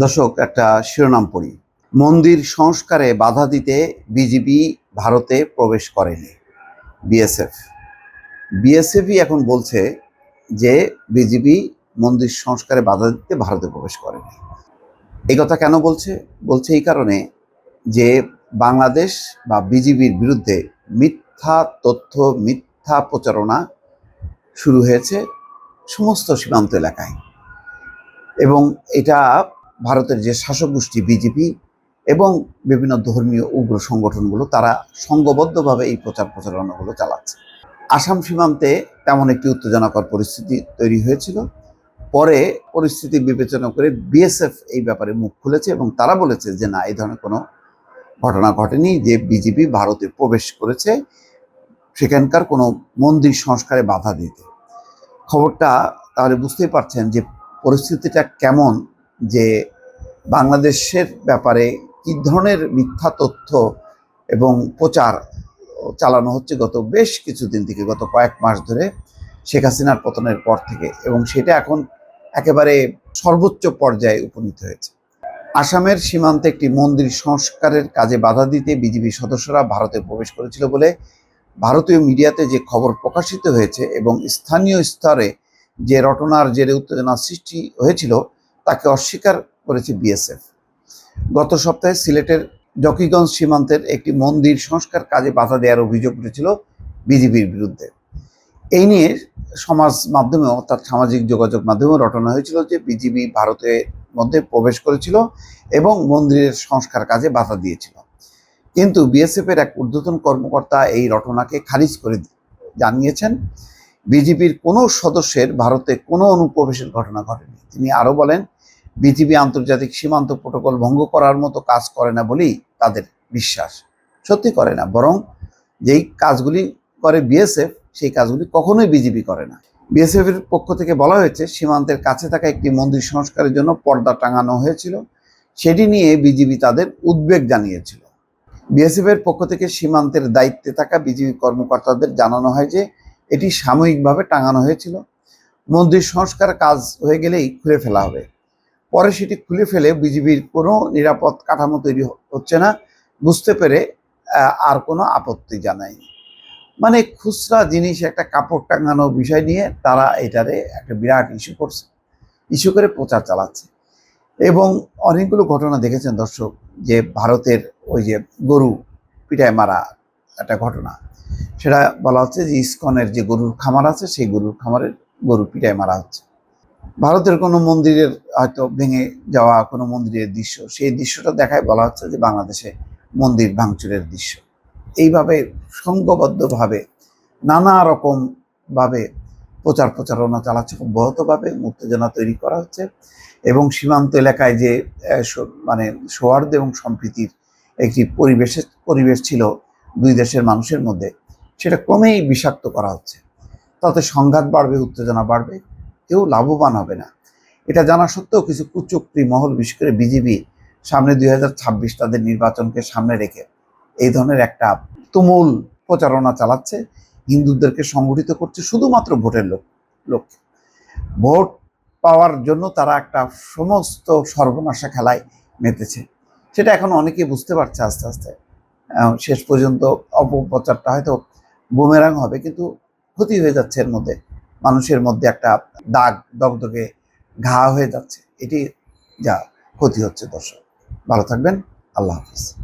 দর্শক, একটা শিরোনাম পড়ি। মন্দির সংস্কারে বাধা দিতে বিজিবি ভারতে প্রবেশ করেনি। বিএসএফ বিএসএফই এখন বলছে যে বিজিবি মন্দির সংস্কারে বাধা দিতে ভারতে প্রবেশ করেনি। এই কথা কেন বলছে? বলছে এই কারণে যে বাংলাদেশ বা বিজিবির বিরুদ্ধে মিথ্যা তথ্য, মিথ্যা প্রচারণা শুরু হয়েছে সমস্ত সীমান্ত এলাকায়, এবং এটা ভারতের যে শাসক গোষ্ঠী বিজেপি এবং বিভিন্ন ধর্মীয় উগ্র সংগঠনগুলো তারা সংঘবদ্ধভাবে এই প্রচারণাগুলো চালাচ্ছে। আসাম সীমান্তে তেমন একটি উত্তেজনাকর পরিস্থিতি তৈরি হয়েছিল। পরে পরিস্থিতি বিবেচনা করে বিএসএফ এই ব্যাপারে মুখ খুলেছে এবং তারা বলেছে যে না, এই ধরনের কোনো ঘটনা ঘটেনি, যে বিজেপি ভারতে প্রবেশ করেছে সেখানকার কোনো মন্দির সংস্কারে বাধা দিতে। খবরটা তাহলে বুঝতেই পারছেন যে পরিস্থিতিটা কেমন, যে বাংলাদেশের ব্যাপারে কী ধরনের মিথ্যা তথ্য এবং প্রচার চালানো হচ্ছে গত বেশ কিছুদিন থেকে, গত কয়েক মাস ধরে শেখ হাসিনার পতনের পর থেকে, এবং সেটা এখন একেবারে সর্বোচ্চ পর্যায়ে উপনীত হয়েছে। আসামের সীমান্তে একটি মন্দির সংস্কারের কাজে বাধা দিতে বিজিবি সদস্যরা ভারতে প্রবেশ করেছিল বলে ভারতীয় মিডিয়াতে যে খবর প্রকাশিত হয়েছে এবং স্থানীয় স্তরে যে রটনার জেরে উত্তেজনা সৃষ্টি হয়েছিল তাকে অস্বীকার করেছে বিএসএফ। গত সপ্তাহে সিলেটের জকিগঞ্জ সীমান্তের একটি মন্দির সংস্কার কাজে বাধা দেওয়ার অভিযোগ উঠেছিল বিজিবির বিরুদ্ধে। এই নিয়ে সমাজ মাধ্যমে, অর্থাৎ সামাজিক যোগাযোগ মাধ্যমে রটনা হয়েছিল যে বিজিবি ভারতের মধ্যে প্রবেশ করেছিল এবং মন্দিরের সংস্কার কাজে বাধা দিয়েছিল। কিন্তু বিএসএফের এক ঊর্ধ্বতন কর্মকর্তা এই রটনাকে খারিজ করে জানিয়েছেন বিজিবির কোনো সদস্যের ভারতে কোনো অনুপ্রবেশের ঘটনা ঘটেনি। তিনি আরও বলেন, বিজিবি আন্তর্জাতিক সীমান্ত প্রোটোকল ভঙ্গ করার মতো কাজ করে না বলেই তাদের বিশ্বাস। সত্যি করে না, বরং যেই কাজগুলি করে বিএসএফ সেই কাজগুলি কখনোই বিজিবি করে না। বিএসএফ এর পক্ষ থেকে বলা হয়েছে সীমান্তের কাছে থাকা একটি মন্দির সংস্কারের জন্য পর্দা টাঙানো হয়েছিল, সেটি নিয়ে বিজিবি তাদের উদ্বেগ জানিয়েছিল। বিএসএফ এর পক্ষ থেকে সীমান্তের দায়িত্বে থাকা বিজিবি কর্মকর্তাদের জানানো হয় যে এটি সাময়িকভাবে টাঙানো হয়েছিল, মন্দির সংস্কার কাজ হয়ে গেলেই খুলে ফেলা হবে। পরে সেটি খুলে ফেলে বিজিবির কোনো নিরাপদ কাঠামো তৈরি হচ্ছে না বুঝতে পেরে আর কোনো আপত্তি জানায়নি। মানে খুচরা জিনিস, একটা কাপড় টাঙানো বিষয় নিয়ে তারা এটারে একটা বিরাট ইস্যু করে প্রচার চালাচ্ছে। এবং অনেকগুলো ঘটনা দেখেছেন দর্শক, যে ভারতের ওই যে গরু পিটায় মারা একটা ঘটনা, সেটা বলা হচ্ছে যে ইসকনের যে গরুর খামার আছে সেই গরুর খামারের গরু পিটায় মারা হচ্ছে। ভারতের কোনো মন্দিরের হয়তো ভেঙে যাওয়া কোনো মন্দিরের দৃশ্য, সেই দৃশ্যটা দেখায় বলা হচ্ছে যে বাংলাদেশে মন্দির ভাঙচুরের দৃশ্য। এইভাবে সংঘবদ্ধভাবে নানা রকমভাবে প্রচারণা চালাচ্ছে, খুব বহতভাবে উত্তেজনা তৈরি করা হচ্ছে। এবং সীমান্ত এলাকায় যে মানে সৌহার্দ্য এবং সম্প্রীতির একটি পরিবেশ ছিল দুই দেশের মানুষের মধ্যে, সেটা ক্রমেই বিষাক্ত করা হচ্ছে। তাতে সংঘাত বাড়বে, উত্তেজনা বাড়বে, কেউ লাভবান হবে না। এটা জানা সত্ত্বেও কিছু কুচক্রী মহল, বিশেষ করে বিজেপি, সামনে 2026 তাদের নির্বাচনকে সামনে রেখে এই ধরনের একটা তুমুল প্রচারণা চালাচ্ছে, হিন্দুদেরকে সংগঠিত করছে শুধুমাত্র ভোটের লক্ষ্যে। ভোট পাওয়ার জন্য তারা একটা সমস্ত সর্বনাশা খেলায় মেতেছে, সেটা এখন অনেকে বুঝতে পারছে আস্তে আস্তে। শেষ পর্যন্ত অপপ্রচারটা হয়তো বুমেরাং হবে, কিন্তু ক্ষতি হয়ে যাচ্ছে, এর মধ্যে মানুষের মধ্যে একটা দাগ দগদগে ঘা হয়ে যাচ্ছে। এটি যা ক্ষতি হচ্ছে। দর্শক, ভালো থাকবেন। আল্লাহ হাফিজ।